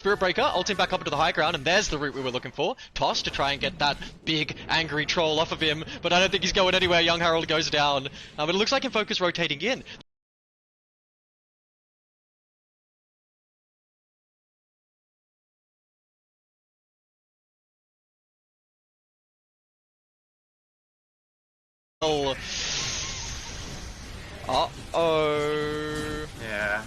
Spirit Breaker, ulting back up into the high ground, and there's the route we were looking for. Toss to try and get that big, angry troll off of him, but I don't think he's going anywhere. Young Harold goes down. But it looks like Invoker's rotating in. Uh-oh. Yeah.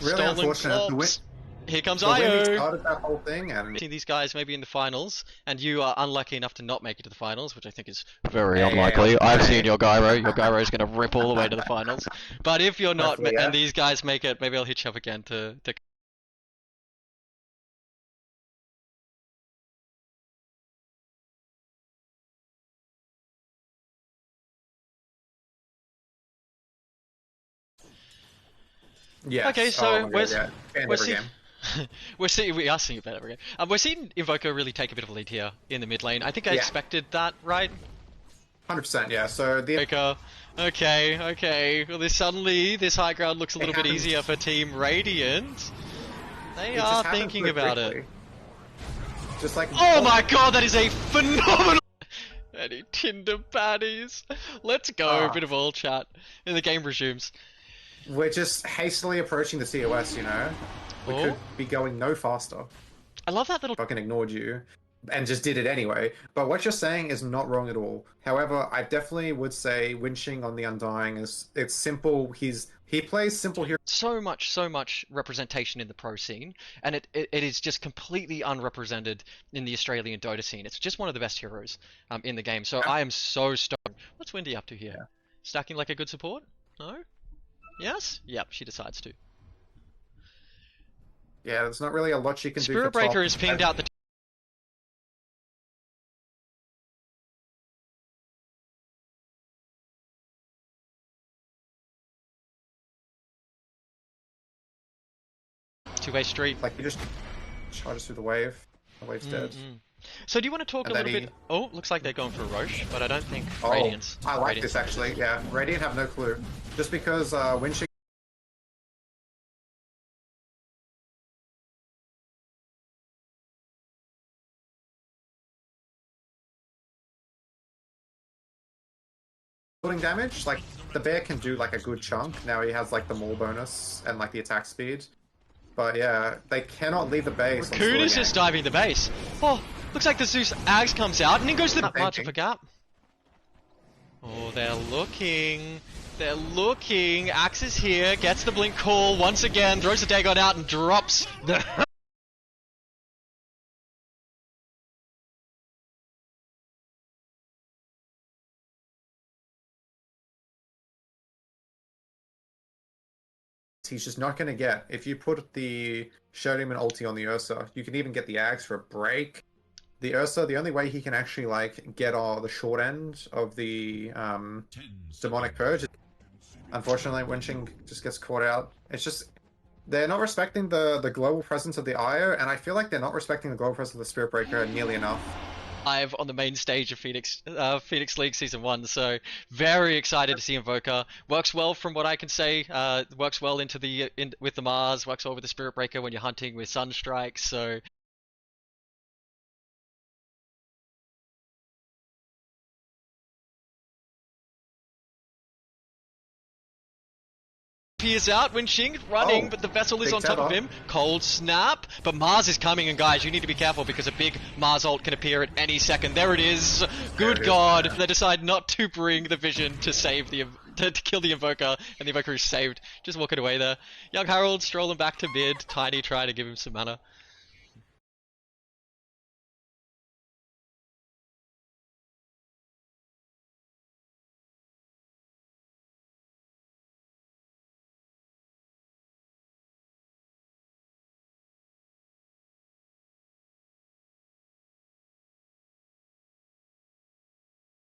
Really Stolen unfortunate. Here comes The Windy Io. started that whole thing, and These guys maybe in the finals, and you are unlucky enough to not make it to the finals, which I think is very unlikely. I've seen your gyro. Your gyro is going to rip all the way to the finals. But if you're not, Hopefully, yeah. and these guys make it, maybe I'll hit you up again to. yes. Okay, so oh we're seeing we are seeing a better game. We're seeing Invoker really take a bit of a lead here in the mid lane. I think I expected that, right? 100%, yeah. So the Invoker. Okay. Well, this high ground looks a little bit easier for Team Radiant. They are thinking about it. Just like oh my god, that is a phenomenal. Any Tinder baddies? Let's go. Bit of all chat, and the game resumes. We're just hastily approaching the COS, you know? We could be going no faster. I love that little. Fucking ignored you and just did it anyway. But what you're saying is not wrong at all. However, I definitely would say Winching on the Undying it's simple. He plays simple hero. So much representation in the pro scene, and it is just completely unrepresented in the Australian Dota scene. It's just one of the best heroes in the game. So I am so stoked. What's Windy up to here? Yeah. Stacking like a good support? No? Yes? Yep, she decides to. Yeah, there's not really a lot she can do. Spirit Breaker has pinged out the. Two-way street. Like, he just charges through the wave. The wave's dead. So do you want to talk a little bit? Oh, looks like they're going for a Roche, but I don't think Radiance. I like this actually. Yeah, Radiant have no clue. Just because Winching. Damage, like the bear can do like a good chunk. Now he has like the maul bonus and like the attack speed. But yeah, they cannot leave the base. Raccoon is just diving the base. Oh, looks like the Zeus Axe comes out and then goes to the much of a gap. Oh, they're looking. They're looking. Axe is here, gets the blink call once again, throws the Dagon out and drops the. He's just not going to get. If you put the Show Demon ulti on the Ursa, you can even get the Ags for a break. The Ursa, the only way he can actually like get the short end of the demonic purge. Unfortunately, Winching just gets caught out. It's just they're not respecting the global presence of the Io, and I feel like they're not respecting the global presence of the Spirit Breaker nearly enough. Live on the main stage of Phoenix League Season 1, so very excited to see Invoker. Works well from what I can say, works well with the Mars, works well with the Spirit Breaker when you're hunting with Sunstrike, so... He is out, Winching running, but the vessel is on top of him. Cold snap, but Mars is coming, and guys, you need to be careful because a big Mars ult can appear at any second. There it is. Good God, they decide not to bring the Vision to save to kill the Invoker, and the Invoker is saved. Just walking away there. Young Harold strolling back to mid. Tiny trying to give him some mana.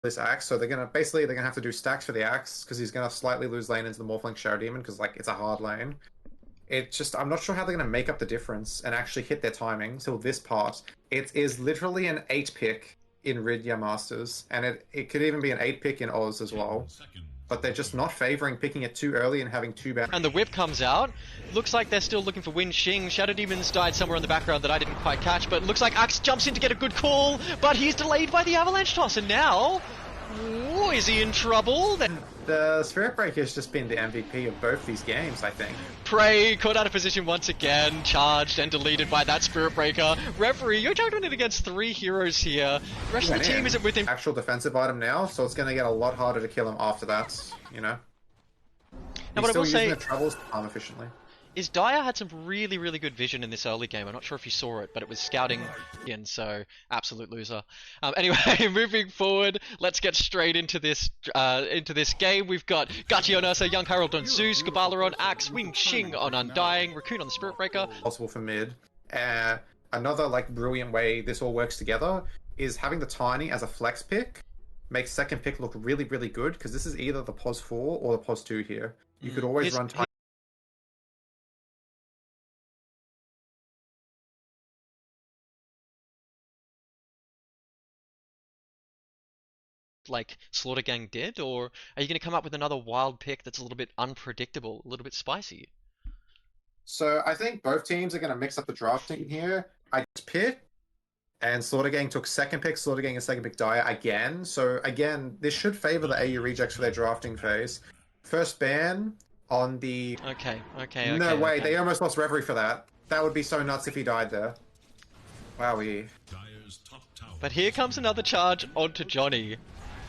This axe, so they're gonna have to do stacks for the axe because he's gonna slightly lose lane into the Morphling Shadow Demon because like it's a hard lane. It's just I'm not sure how they're gonna make up the difference and actually hit their timing till this part. It is literally an 8 pick in Ridya Masters, and it could even be an 8 pick in Oz as well. but they're just not favoring picking it too early and having too bad. And the whip comes out. Looks like they're still looking for Win Xing. Shadow Demons died somewhere in the background that I didn't quite catch, but it looks like Axe jumps in to get a good call, but he's delayed by the avalanche toss, and now... Ooh, is he in trouble? The Spirit Breaker has just been the MVP of both these games, I think. Prey caught out of position once again, charged and deleted by that Spirit Breaker. Referee, you're juggling it against 3 heroes here. The rest of the team isn't with him. Actual defensive item now, so it's going to get a lot harder to kill him after that, you know? Now, He's what I still will using say the troubles to farm efficiently. is Dyer had some really, really good vision in this early game. I'm not sure if you saw it, but it was scouting in, so absolute loser. Anyway, moving forward, let's get straight into this game. We've got Gachi on Ursa, Young Harold on Zeus, Gabala on Axe, Wing Xing on Undying, Raccoon on the Spirit Breaker. Possible for mid. Another like brilliant way this all works together is having the Tiny as a flex pick makes second pick look really, really good, because this is either the POS 4 or the POS 2 here. You could always run Tiny. Like Slaughter Gang did, or are you going to come up with another wild pick that's a little bit unpredictable, a little bit spicy? So I think both teams are going to mix up the drafting here. I pick, and Slaughter Gang took second pick. Slaughter Gang and second pick Dyer again. So again, this should favor the AU rejects for their drafting phase. First ban on the... Okay. No way, they almost lost Reverie for that. That would be so nuts if he died there. Wowie. But here comes another charge onto Johnny.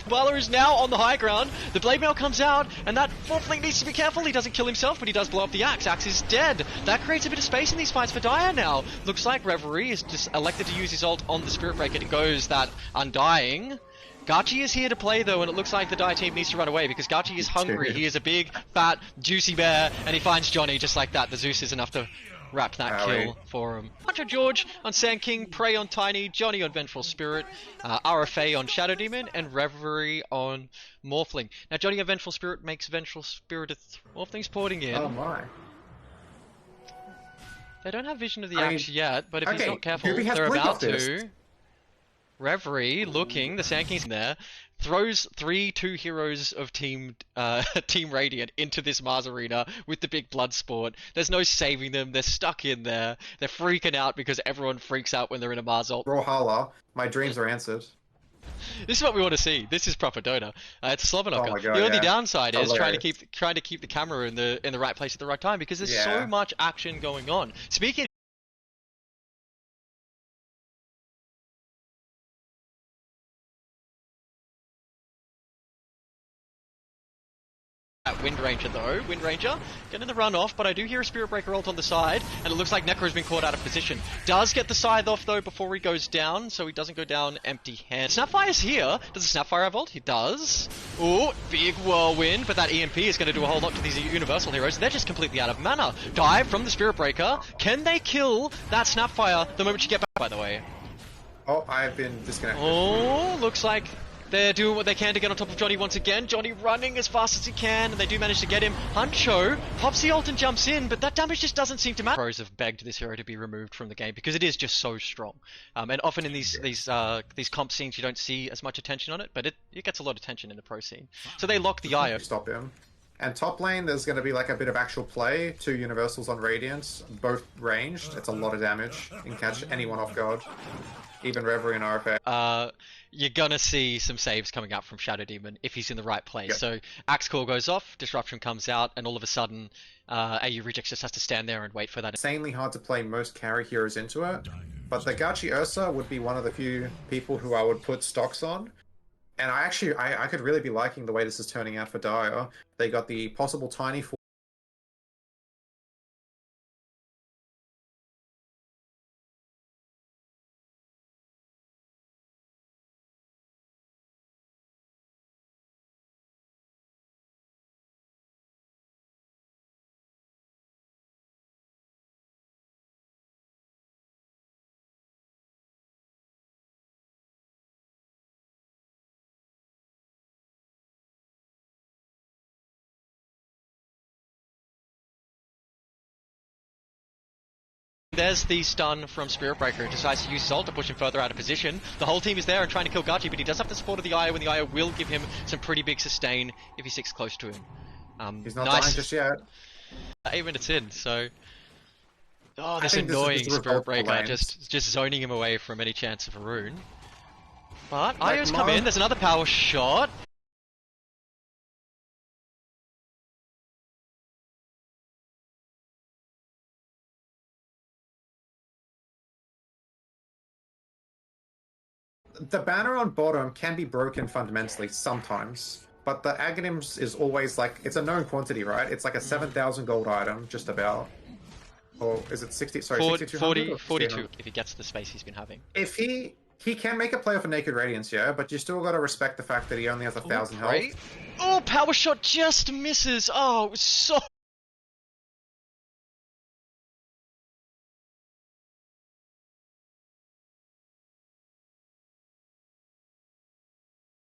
Bala is now on the high ground. The blade mail comes out, and that fourth link needs to be careful. He doesn't kill himself, but he does blow up the axe. Axe is dead. That creates a bit of space in these fights for Dyer now. Looks like Reverie is just elected to use his ult on the Spirit Breaker. It goes that Undying. Gachi is here to play though, and it looks like the Dyer team needs to run away because Gachi is hungry. He is a big, fat, juicy bear, and he finds Johnny just like that. The Zeus is enough to wrap that kill for him. Hunter George on Sand King, Prey on Tiny, Johnny on Vengeful Spirit, RFA on Shadow Demon, and Reverie on Morphling. Now Johnny on Vengeful Spirit makes Vengeful Spirit a Morphling's porting in. Oh my. They don't have vision of the axe yet, but if he's not careful, Ruby has they're blink about off this. to. Reverie looking, the Sand King's in there, throws 2 heroes of Team Radiant into this Mars arena with the big blood sport. There's no saving them, they're stuck in there. They're freaking out because everyone freaks out when they're in a Mars ult. Brawlhalla, my dreams are answered. This is what we want to see. This is proper Dota. It's a slobber knocker. Oh my God, the only downside is trying hilarious. to keep the camera in the right place at the right time because there's so much action going on. Speaking at Wind Ranger though. Wind Ranger getting the run off, but I do hear a Spirit Breaker ult on the side, and it looks like Necro's been caught out of position. Does get the scythe off though before he goes down, so he doesn't go down empty-handed. Snapfire's here. Does the Snapfire have ult? He does. Ooh, big whirlwind, but that EMP is going to do a whole lot to these Universal heroes. They're just completely out of mana. Dive from the Spirit Breaker. Can they kill that Snapfire the moment you get back, by the way? Oh, I've been disconnected. Oh, looks like they're doing what they can to get on top of Johnny once again. Johnny running as fast as he can, and they do manage to get him. Huncho pops the ult and jumps in, but that damage just doesn't seem to matter. Pros have begged this hero to be removed from the game because it is just so strong. And often in these comp scenes, you don't see as much attention on it, but it gets a lot of attention in the pro scene. So they lock the IO. Stop him. And top lane, there's going to be like a bit of actual play. 2 Universals on Radiance, both ranged. It's a lot of damage. You can catch anyone off guard. Even Reverie and RFA. You're gonna see some saves coming out from Shadow Demon if he's in the right place. So Axe Core goes off, Disruption comes out, and all of a sudden, AU Rejects just has to stand there and wait for that. Insanely hard to play most carry heroes into it, but the Gachi Ursa would be one of the few people who I would put stocks on. And I could really be liking the way this is turning out for Dyer. They got the possible Tiny there's the stun from Spirit Breaker. He decides to use his ult to push him further out of position. The whole team is there and trying to kill Gachi, but he does have the support of the Io, and the Io will give him some pretty big sustain if he sticks close to him. He's not nice. dying just yet. 8 minutes in, so... Oh, this this annoying is Spirit Breaker, just zoning him away from any chance of a rune. But Io's come in, there's another power shot. The banner on bottom can be broken fundamentally sometimes, but the Aghanims is always like, it's a known quantity, right? It's like a 7,000 gold item, just about. Or is it 60? Sorry, 42 if he gets the space he's been having. If he can make a play off a Naked Radiance, yeah, but you still gotta respect the fact that he only has 1,000 health. Oh, power shot just misses. Oh, it was so...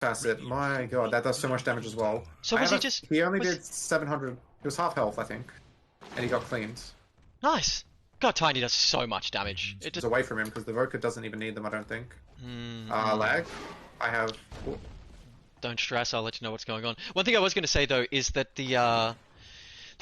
Facet, my god, that does so much damage as well. So was he just... He only did 700, he was half health, I think. And he got cleaned. Nice. God, Tiny does so much damage. It just away from him, because the Voker doesn't even need them, I don't think. Lag. I have... Don't stress, I'll let you know what's going on. One thing I was going to say, though, is that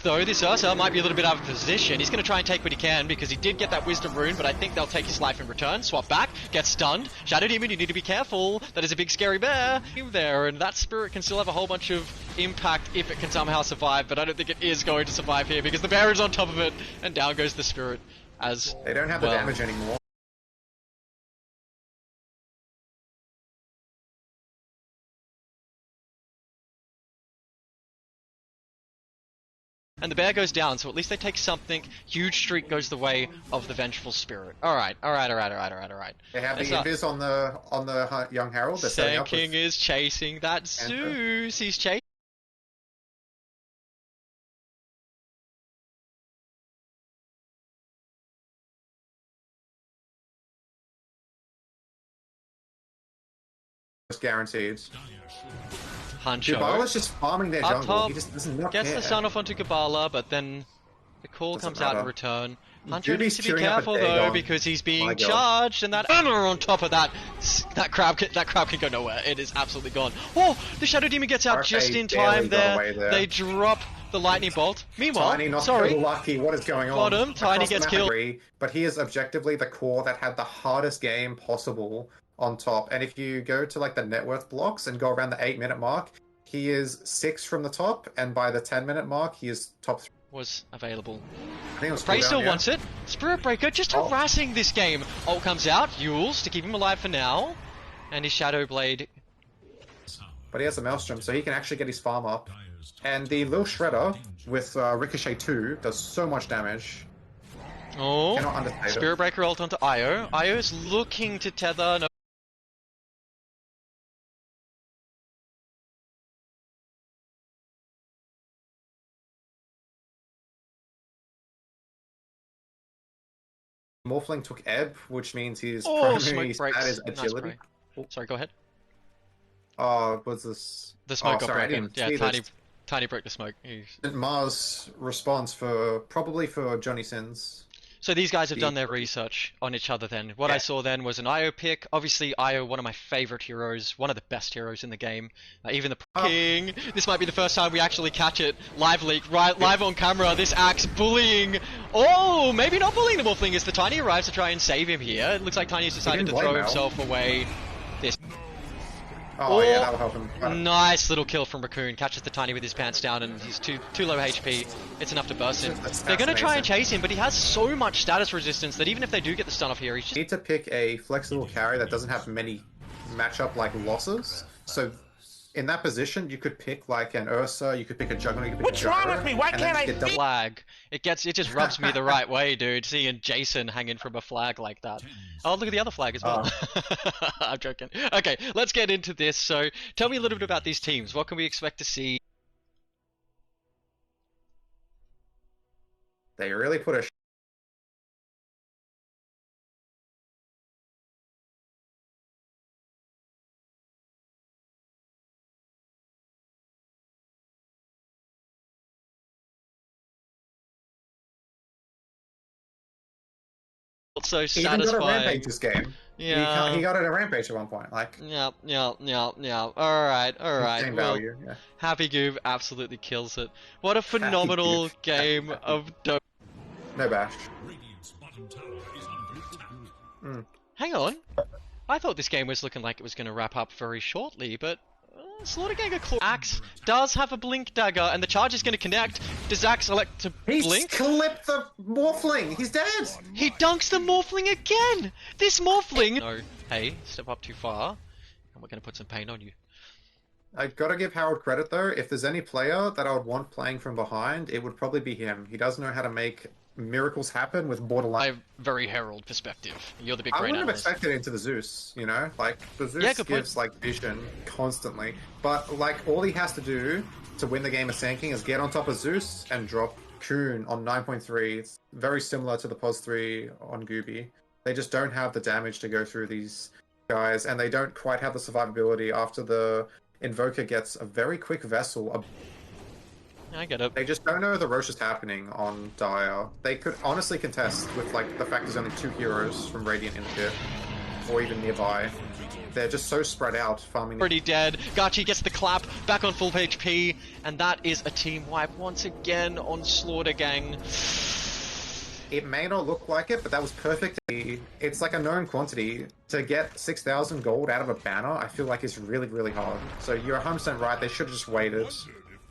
though this Ursa might be a little bit out of position, he's going to try and take what he can, because he did get that Wisdom Rune, but I think they'll take his life in return. Swap back, get stunned. Shadow Demon, you need to be careful. That is a big scary bear there, and that Spirit can still have a whole bunch of impact if it can somehow survive, but I don't think it is going to survive here, because the bear is on top of it, and down goes the Spirit as They don't have the damage anymore. And the bear goes down, so at least they take something. Huge streak goes the way of the Vengeful Spirit. Alright. They have the invis on the Young Herald. Sand King is chasing that Zeus. He's chasing. Guaranteed. Hancho. Kabala's just farming their jungle. Top, He just does not gets care. the stun off onto Kabala, but then the call comes out in return. Hancho needs to be queuing up careful a though, Dagon. because he's being charged, and that armor on top of that crab can go nowhere. It is absolutely gone. Oh, the Shadow Demon gets out just in time there. They drop the lightning bolt. Meanwhile, Tiny not so lucky. What is going on? Bottom, Tiny gets killed. But he is objectively the core that had the hardest game possible on top. And if you go to like the net worth blocks and go around the 8-minute mark, he is 6 from the top, and by the 10-minute mark, he is top 3. Was available. I think it was Prey still wants it. Spirit Breaker just harassing this game. Ult comes out. Yules to keep him alive for now. And his Shadow Blade. But he has a Maelstrom, so he can actually get his farm up. And the Lil Shredder with Ricochet 2 does so much damage. Oh, cannot understate Spirit Breaker ult onto Io. Io's looking to tether. No. Morphling took Ebb, which means his primary stat is agility. Nice. Sorry, go ahead. What's this? The smoke got broken. Yeah, Tiny broke the smoke. Mars response probably for Johnny Sins. So these guys have done their research on each other then. What I saw then was an Io pick. Obviously, Io, one of my favorite heroes, one of the best heroes in the game. Even the King. This might be the first time we actually catch it. Live leak, live on camera. This Axe bullying. Oh, maybe not bullying the Morphling as the Tiny arrives to try and save him here. It looks like Tiny's decided to throw himself away. Oh, yeah, that'll help him. Nice little kill from Raccoon. Catches the Tiny with his pants down, and he's too low HP. It's enough to burst him. They're going to try and chase him, but he has so much status resistance that even if they do get the stun off here, he's just... You need to pick a flexible carry that doesn't have many matchup like losses. So in that position, you could pick like an Ursa, you could pick a Juggernaut, you could pick What's wrong with me? Why can't I see? Flag. It just rubs me the right way, dude. Seeing Jason hanging from a flag like that. Oh, look at the other flag as well. I'm joking. Okay, let's get into this. So, tell me a little bit about these teams. What can we expect to see? They really put a so He even got a satisfying. rampage this game. Yeah. He got it a rampage at one point. Like, Yeah. Alright. insane Well, value. Yeah. Happy Goob absolutely kills it. What a phenomenal game of dope. No bash. Hang on. I thought this game was looking like it was going to wrap up very shortly, but Slaughtergang Claw Axe does have a blink dagger, and the charge is going to connect. Does Axe elect to blink? He's clipped the Morphling! He's dead! He dunks the Morphling again! This Morphling! No, hey, step up too far, and we're going to put some pain on you. I gotta give Harold credit though. If there's any player that I would want playing from behind, it would probably be him. He does know how to make miracles happen with borderline. I have very Herald perspective. You're the big brain I wouldn't have analyst. expected it into the Zeus, you know? Like, the Zeus gives, like, vision constantly. But, like, all he has to do to win the game of Sand King is get on top of Zeus and drop Coon on 9.3. It's very similar to the Pos 3 on Gooby. They just don't have the damage to go through these guys, and they don't quite have the survivability after the Invoker gets a very quick Vessel. I get it. They just don't know the Rosh is happening on Dire. They could honestly contest with, like, the fact there's only 2 heroes from Radiant in here, or even nearby. They're just so spread out, farming. Already dead. Gachi gets the clap, back on full HP, and that is a team wipe once again on Slaughtergang. It may not look like it, but that was perfect. It's like a known quantity. To get 6,000 gold out of a banner, I feel like is really, really hard. So you're 100% right, they should have just waited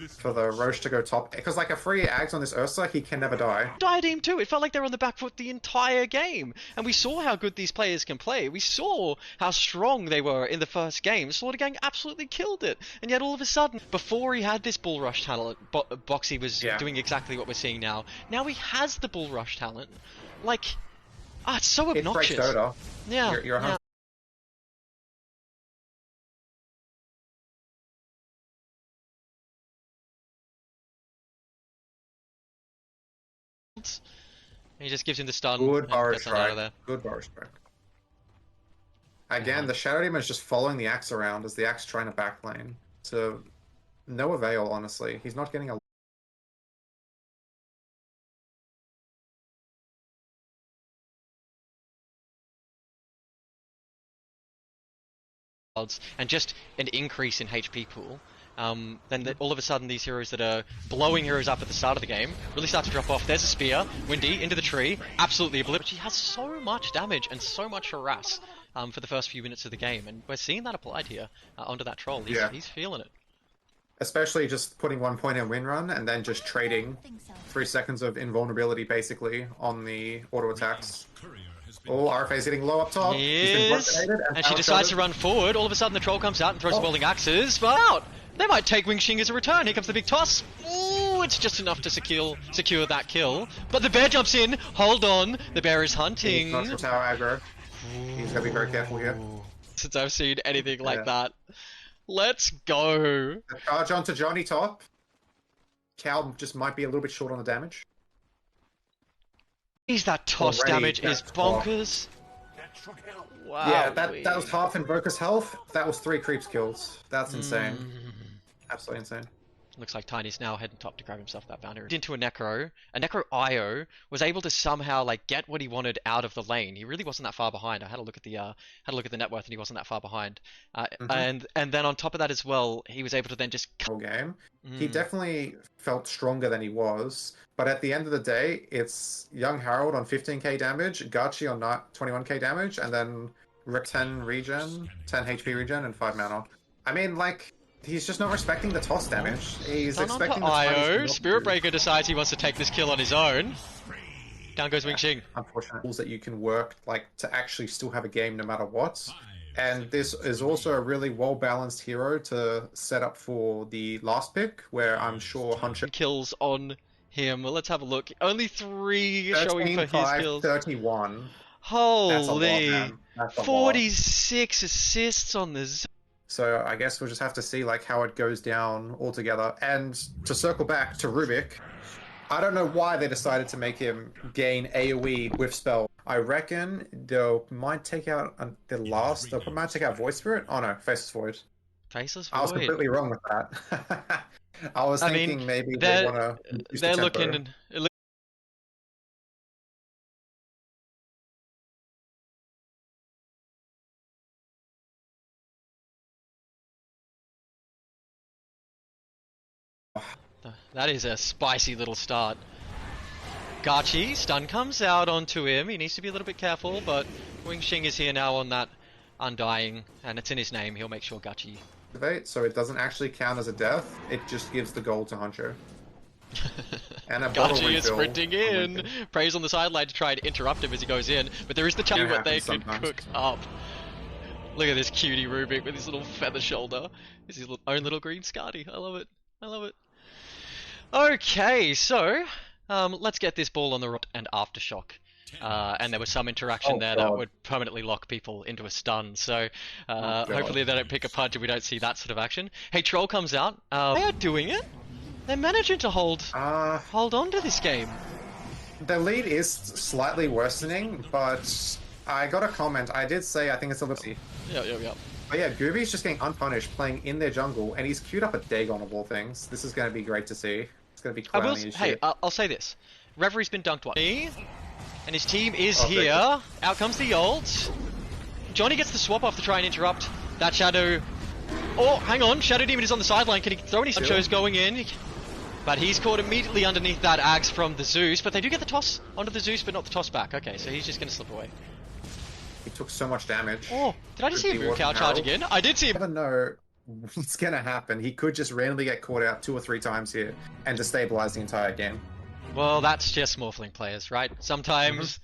for the Roche to go top. Because like a free Ags on this Ursa, he can never die. Diadem too, it felt like they were on the back foot the entire game. And we saw how good these players can play. We saw how strong they were in the first game. Slaughtergang absolutely killed it. And yet all of a sudden, before he had this Bull Rush talent, Boxy was doing exactly what we're seeing now. Now he has the Bull Rush talent. Like, it's so obnoxious. It breaks Dota. Yeah. You're 100%. He just gives him the stun. Good bar and out of there. strike. Good bar strike. Again, the Shadow Demon is just following the Axe around as the Axe trying to backlane. To no avail, honestly. He's not getting a... and just an increase in HP pool. Then all of a sudden these heroes that are blowing heroes up at the start of the game really start to drop off. There's a spear, Windy into the tree, absolutely obliterated. She has so much damage and so much harass for the first few minutes of the game, and we're seeing that applied here onto that troll. He's feeling it. Especially just putting 1 point in win run and then just trading 3 seconds of invulnerability basically on the auto attacks. Oh, RFA's hitting low up top. And she decides to run forward. All of a sudden the troll comes out and throws Whirling Axes, but out! They might take Wing Xing as a return. Here comes the big toss. Ooh, it's just enough to secure that kill. But the bear jumps in. Hold on. The bear is hunting. He's not tower aggro. He's got to be very careful here. Since I've seen anything like that. Let's go. Charge onto Johnny top. Cal just might be a little bit short on the damage. That toss damage is bonkers. Wow. Yeah, that was half Invoker's health. That was 3 creeps kills. That's insane. Absolutely insane. Looks like Tiny's now heading top to grab himself that boundary. Into a Necro IO was able to somehow like get what he wanted out of the lane. He really wasn't that far behind. I had a look at the net worth and he wasn't that far behind. And then on top of that as well, he was able to then just whole game. He definitely felt stronger than he was. But at the end of the day, it's young Harold on 15k damage, Gachi on 21k damage, and then Rick 10 regen, 10 HP regen, and 5 mana. I mean, like, he's just not respecting the toss damage. He's expecting the IO. Spirit Breaker decides he wants to take this kill on his own. Down goes Wing Xing. Unfortunate tools that you can work like to actually still have a game no matter what. And this is also a really well-balanced hero to set up for the last pick, where I'm sure Hunter kills on him. Let's have a look. Only 3 showing for his kills. 31. Holy! 46 assists on this. So I guess we'll just have to see like how it goes down altogether. And to circle back to Rubik, I don't know why they decided to make him gain AoE with spell. I reckon they might take out they might take out Void Spirit. Oh no, Faceless Void. Faceless Void. I was completely wrong with that. I was thinking maybe they want to. They're looking. That is a spicy little start. Gachi, stun comes out onto him. He needs to be a little bit careful, but Wing Xing is here now on that Undying, and it's in his name. He'll make sure Gachi... So it doesn't actually count as a death, it just gives the gold to Honcho. And a Gachi is sprinting in! Prays on the sideline to try and interrupt him as he goes in, but there is the chance what they could cook up. Look at this cutie Rubik with his little feather shoulder. This is his own little green Scardy. I love it. I love it. Okay, so let's get this ball on the right and Aftershock. And there was some interaction there that would permanently lock people into a stun. So hopefully they don't pick a punch and we don't see that sort of action. Hey, Troll comes out. They are doing it. They're managing to hold on to this game. The lead is slightly worsening, but I got a comment. I did say I think it's a little... Yeah. But yeah, Gooby's just getting unpunished, playing in their jungle, and he's queued up a Dagon of all things. This is going to be great to see. It's going to be clowny as shit. Hey, I'll say this. Reverie's been dunked once. And his team is here. Out comes the ult. Johnny gets the swap off to try and interrupt that Shadow. Oh, hang on. Shadow Demon is on the sideline. Can he throw any Honchos going in? But he's caught immediately underneath that axe from the Zeus. But they do get the toss onto the Zeus, but not the toss back. Okay, so he's just going to slip away. He took so much damage. Oh, did I just see a Moo Cow charge again? I did see him. I don't know what's going to happen. He could just randomly get caught out 2 or 3 times here and destabilize the entire game. Well, that's just Morphling players, right? Sometimes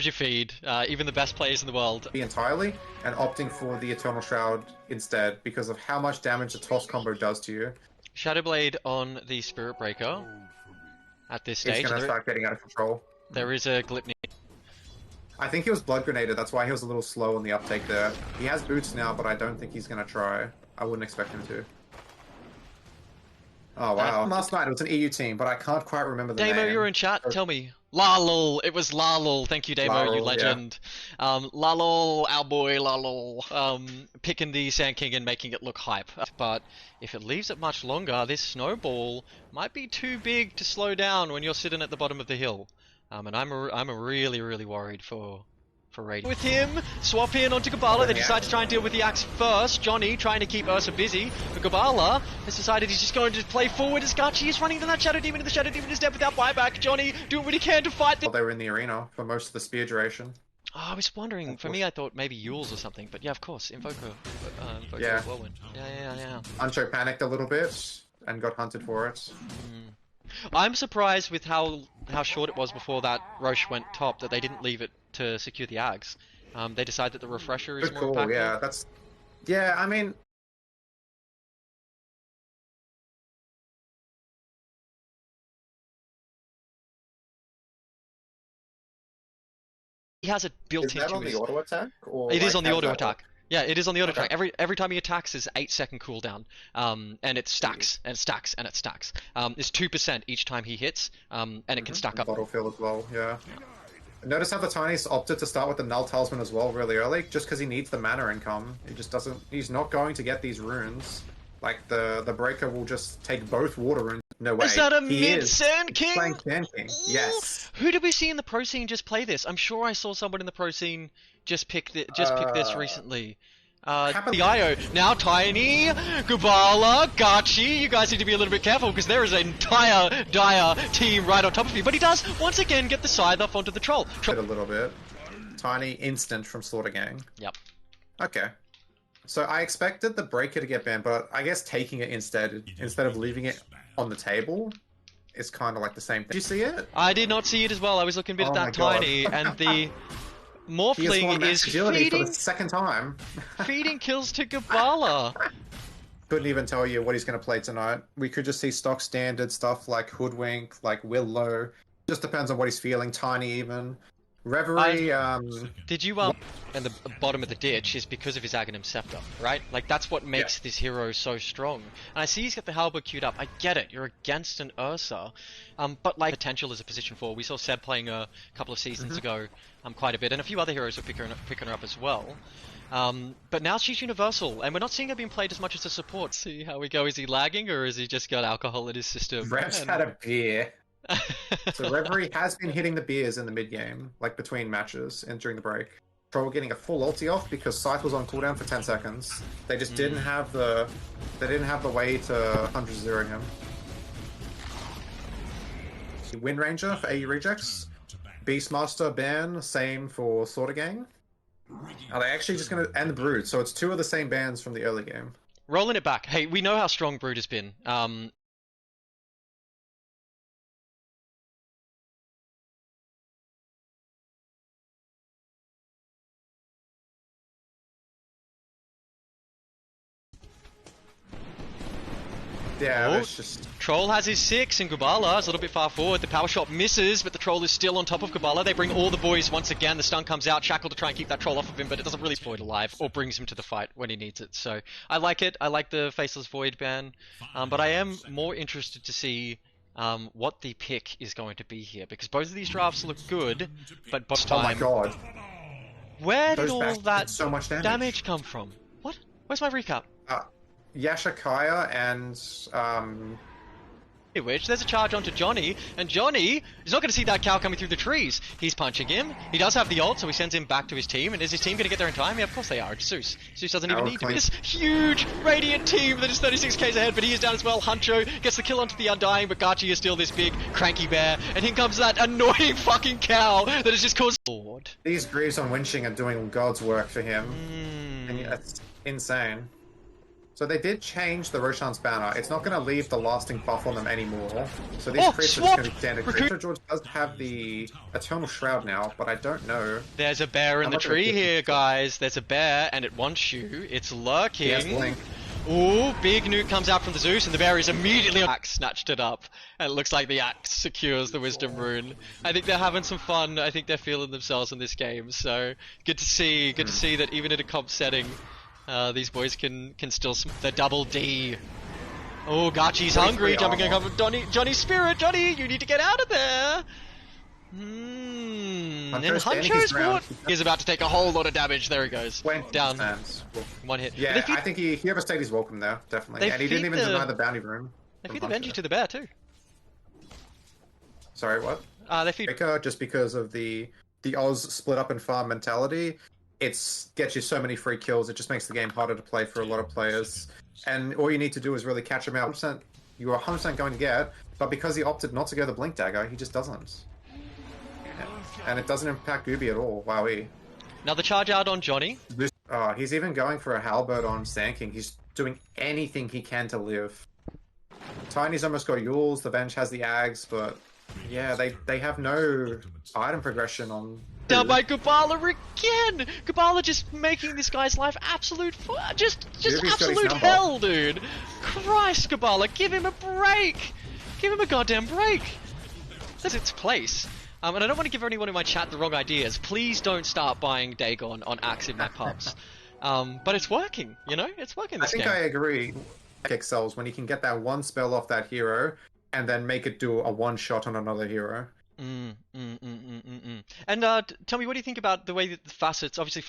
you feed, even the best players in the world. Entirely, and opting for the Eternal Shroud instead because of how much damage the toss combo does to you. Shadowblade on the Spirit Breaker at this stage. He's going to start getting out of control. There is a Glipney. I think he was Blood Grenaded, that's why he was a little slow on the uptake there. He has boots now, but I don't think he's going to try. I wouldn't expect him to. Oh wow. Last night it was an EU team, but I can't quite remember the name. Damo, you're in chat, tell me. Lalol, it was Lalol. Thank you, Damo, you legend. Yeah. Lalol, our boy Lalol. Picking the Sand King and making it look hype. But if it leaves it much longer, this snowball might be too big to slow down when you're sitting at the bottom of the hill. And I'm really worried for Radiant. With him, swap in onto Gabala. They decide to try and deal with the axe first. Johnny trying to keep Ursa busy. But Gabala has decided he's just going to play forward as Gachi is running to that Shadow Demon, and the Shadow Demon is dead without buyback. Johnny doing what he can to fight this. They were in the arena for most of the spear duration. Oh, I was wondering. For me, I thought maybe Yules or something. But yeah, of course, Invoker. Yeah. Whirlwind. Yeah. Ancho panicked a little bit and got hunted for it. I'm surprised with how short it was before that Roche went top that they didn't leave it to secure the Ags. They decided that the refresher is more impactful. Yeah, I mean... He has it built into his... Is that on the auto attack? Or it is on the auto attack. Yeah, it is on the auto attack. Every time he attacks is 8-second cooldown. And it stacks, and it stacks, and it stacks. It's 2% each time he hits, and it can stack up. Battlefield as well, yeah. Notice how the Tiny's opted to start with the Null Talisman as well really early, just because he needs the mana income. He just doesn't... He's not going to get these runes. Like, the Breaker will just take both water runes. No way. Is that a mid-Sand King? He's playing Sand King, yes. Who did we see in the pro scene just play this? I'm sure I saw someone in the pro scene just pick this recently. The IO. Now Tiny, Gubala, Gachi, you guys need to be a little bit careful because there is an entire dire team right on top of you. But he does once again get the scythe off onto the troll. A little bit. Tiny instant from Slaughter Gang. Yep. Okay. So I expected the Breaker to get banned, but I guess taking it instead of leaving it on the table is kind of like the same thing. Did you see it? I did not see it as well. I was looking a bit at that Tiny and the... Morphling is feeding for the second time. Feeding kills to Gabala. Couldn't even tell you what he's going to play tonight. We could just see stock standard stuff like Hoodwink, like Willow. Just depends on what he's feeling. Tiny even. Reverie. Did you and the bottom of the ditch is because of his Aghanim Scepter, right? Like that's what makes this hero so strong. And I see he's got the Halberd queued up. I get it. You're against an Ursa, but like potential as a position 4. We saw Seb playing a couple of seasons ago, quite a bit, and a few other heroes are picking her up as well. But now she's universal, and we're not seeing her being played as much as a support. See how we go. Is he lagging, or has he just got alcohol in his system? Rev's had a beer. So Reverie has been hitting the beers in the mid game, like between matches and during the break. Troll getting a full ulti off because Scythe was on cooldown for 10 seconds. They just didn't have the way to 100-0 him. Wind Ranger for AE rejects. Beastmaster ban, same for Slaughter Gang. Are they actually just gonna end the Brood? So it's two of the same bans from the early game. Rolling it back. Hey, we know how strong Brood has been. Yeah, it's just... Troll has his 6 and Gubala is a little bit far forward. The power shot misses, but the Troll is still on top of Gubala. They bring all the boys once again. The stun comes out, Shackle to try and keep that Troll off of him, but it doesn't really Void alive or brings him to the fight when he needs it. So I like it. I like the Faceless Void ban, but I am more interested to see what the pick is going to be here, because both of these drafts look good, but both time... Oh my god. Where did all that so much damage come from? What? Where's my recap? Yashakaya and Which there's a charge onto Johnny, and Johnny is not going to see that cow coming through the trees. He's punching him. He does have the ult, so he sends him back to his team. And is his team going to get there in time? Yeah, of course they are. It's Zeus. Zeus doesn't even need to be this huge Radiant team that is 36k's ahead, but he is down as well. Huncho gets the kill onto the Undying, but Gachi is still this big cranky bear. And here comes that annoying fucking cow that has just caused... These Greaves on Winching are doing God's work for him. And it's insane. So they did change the Roshan's banner. It's not going to leave the lasting buff on them anymore. So these creeps are just going to be standard. Creeper George does have the Eternal Shroud now, but I don't know. There's a bear in the tree here, guys. There's a bear, and it wants you. It's lurking. Yes, Blink. Ooh, big nuke comes out from the Zeus, and the bear is immediately axe snatched it up. And it looks like the axe secures the Wisdom Rune. I think they're having some fun. I think they're feeling themselves in this game. So good to see. Good to see that even in a comp setting, these boys can still the double D. Oh, Gachi's hungry, jumping in cover. Johnny's spirit. Johnny, you need to get out of there. And Huncho's fort is about to take a whole lot of damage. There he goes. Down. One hit. Yeah, I think he overstayed his welcome there, definitely. And he didn't even deny the bounty room. They feed the Benji to the bear too. Sorry, what? They feed just because of the Oz split up and farm mentality. It's gets you so many free kills. It just makes the game harder to play for a lot of players. And all you need to do is really catch him out. 100% you're 100% going to get, but because he opted not to go the Blink Dagger, he just doesn't. And it doesn't impact Gooby at all. Wowee. Another charge out on Johnny. He's even going for a halberd on Sand King. He's doing anything he can to live. Tiny's almost got Yules. The bench has the Ags, but yeah, they have no item progression on. Down by Gubala again! Gubala just making this guy's life absolute just absolute hell, dude! Christ, Gubala, give him a break! Give him a goddamn break! That's its place. And I don't want to give anyone in my chat the wrong ideas. Please don't start buying Dagon on Axe in my pubs. But it's working, you know? It's working this game. I think I agree. Excels when you can get that one spell off that hero and then make it do a one shot on another hero. And tell me, what do you think about the way that the facets, obviously...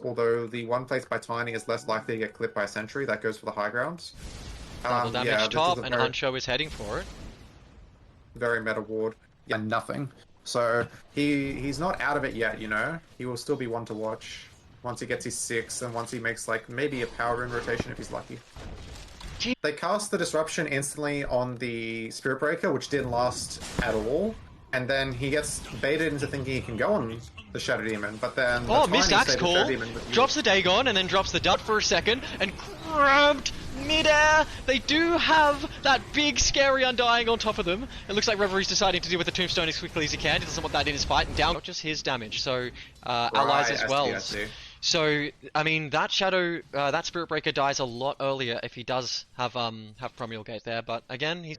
Although the one placed by Tiny is less likely to get clipped by a sentry, that goes for the high grounds. Double damage top, and Huncho is heading for it. Very meta ward. Yeah, nothing. So he's not out of it yet, you know? He will still be one to watch. Once he gets his 6, and once he makes, like, maybe a power rune rotation if he's lucky. They cast the Disruption instantly on the Spirit Breaker, which didn't last at all. And then he gets baited into thinking he can go on the Shadow Demon, but then... Oh, missed Axe Call, drops the Dagon, and then drops the Dut for a second, and grabbed mid-air! They do have that big, scary Undying on top of them. It looks like Reverie's deciding to deal with the Tombstone as quickly as he can. He doesn't want that in his fight, and down not just his damage, so allies as well. I see. So, I mean, that Shadow, that Spirit Breaker dies a lot earlier if he does have Promulgate there, but again, he's...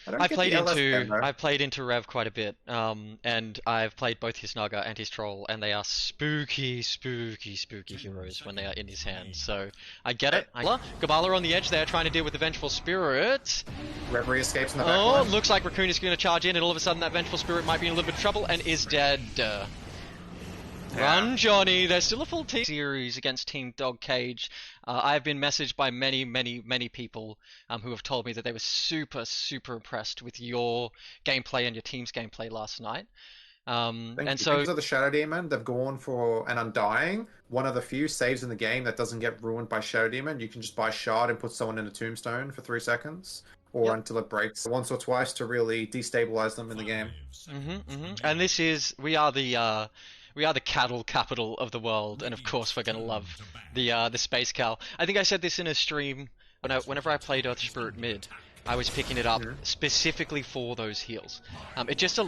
I've played into Rev quite a bit, and I've played both his Naga and his Troll, and they are spooky heroes when they are in his hands, so I get it. Gabala on the edge there, trying to deal with the Vengeful Spirit. Reverie escapes in the back line. Looks like Raccoon is going to charge in, and all of a sudden that Vengeful Spirit might be in a little bit of trouble, and is dead. Run, Johnny! There's still a full team series against Team Dog Cage. I've been messaged by many people who have told me that they were super impressed with your gameplay and your team's gameplay last night. And so because of the Shadow Demon, they've gone for an Undying. One of the few saves in the game that doesn't get ruined by Shadow Demon. You can just buy Shard and put someone in a Tombstone for 3 seconds, or until it breaks once or twice to really destabilize them in the game. And this is we are the cattle capital of the world, and of course we're gonna love the space cow. I think I said this in a stream whenever I played Earth Spirit mid. I was picking it up specifically for those heals. It just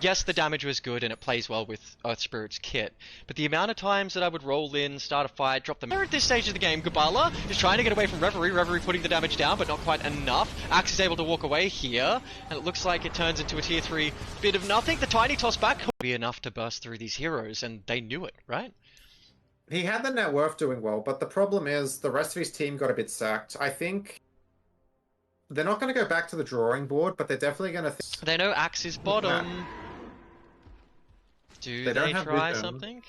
yes, the damage was good and it plays well with Earth Spirit's kit, but the amount of times that I would roll in, start a fight, drop them. At this stage of the game, Gabala is trying to get away from Reverie. Reverie putting the damage down, but not quite enough. Axe is able to walk away here, and it looks like it turns into a tier 3 bit of nothing. The tiny toss back will be enough to burst through these heroes, and they knew it, right? He had the net worth doing well, but the problem is the rest of his team got a bit sacked. I think they're not going to go back to the drawing board, but they're definitely going to... They know Axe is bottom. Do they try something?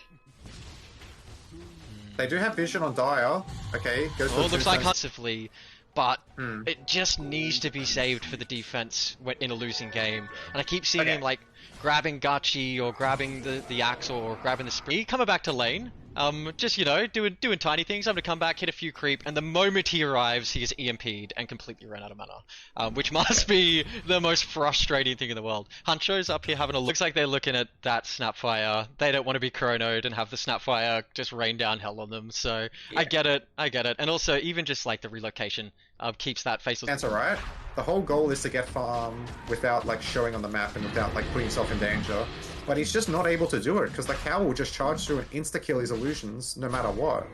They do have vision on Dire. Okay, go for it looks like passively, but it just needs to be saved for the defense in a losing game. And I keep seeing him like grabbing Gachi or grabbing the Axe or grabbing the spree. Coming back to lane. Just, you know, doing tiny things. I'm gonna come back, hit a few creep, and the moment he arrives, he is EMP'd and completely ran out of mana. Which must be the most frustrating thing in the world. Huncho's up here having a look. Looks like they're looking at that Snapfire. They don't want to be chronoed and have the Snapfire just rain down hell on them, so I get it. And also, even just like the relocation keeps that faceless. That's alright. The whole goal is to get farm without like showing on the map and without like putting yourself in danger. But he's just not able to do it because the cow will just charge through and insta-kill his illusions no matter what.